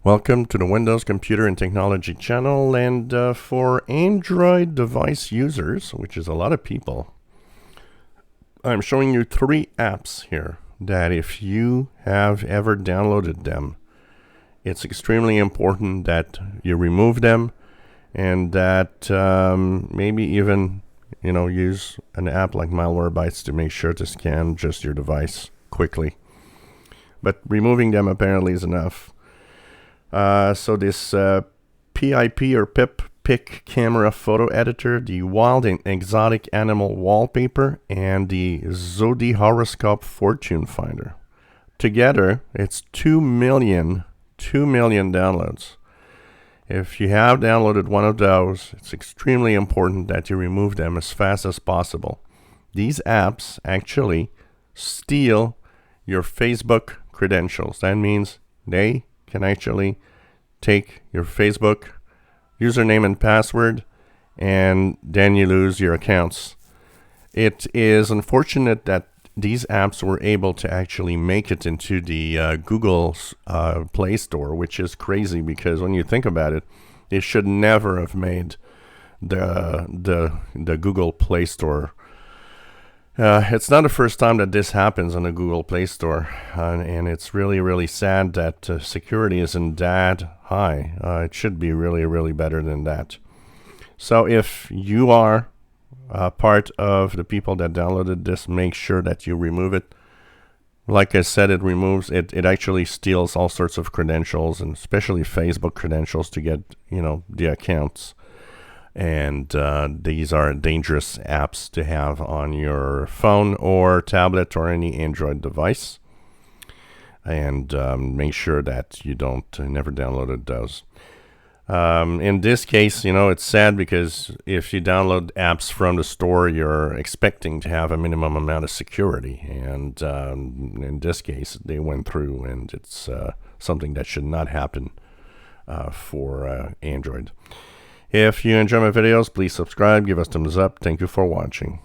Welcome to the Windows Computer and Technology channel, and for Android device users, which is a lot of people, I'm showing you 3 apps here that if you have ever downloaded them, it's extremely important that you remove them and that maybe even use an app like Malwarebytes to make sure to scan just your device quickly. But removing them apparently is enough. So this PIP or PIP Pic Camera Photo Editor, the Wild and Exotic Animal Wallpaper, and the Zodi Horoscope Fortune Finder. Together, it's 2 million downloads. If you have downloaded one of those, it's extremely important that you remove them as fast as possible. These apps actually steal your Facebook credentials. That means they can actually take your Facebook username and password, and then you lose your accounts. It is unfortunate that these apps were able to actually make it into the Google Play Store, which is crazy because when you think about it, they should never have made the Google Play Store. It's not the first time that this happens on the Google Play Store, and it's really sad that security isn't that high. It should be really better than that. So if you are part of the people that downloaded this, make sure that you remove it. Like I said, it actually steals all sorts of credentials, and especially Facebook credentials to get the accounts. And these are dangerous apps to have on your phone or tablet or any Android device. And make sure that you never downloaded those. In this case, it's sad because if you download apps from the store, you're expecting to have a minimum amount of security. And in this case, they went through, and it's something that should not happen for Android. If you enjoy my videos, please subscribe, give us thumbs up. Thank you for watching.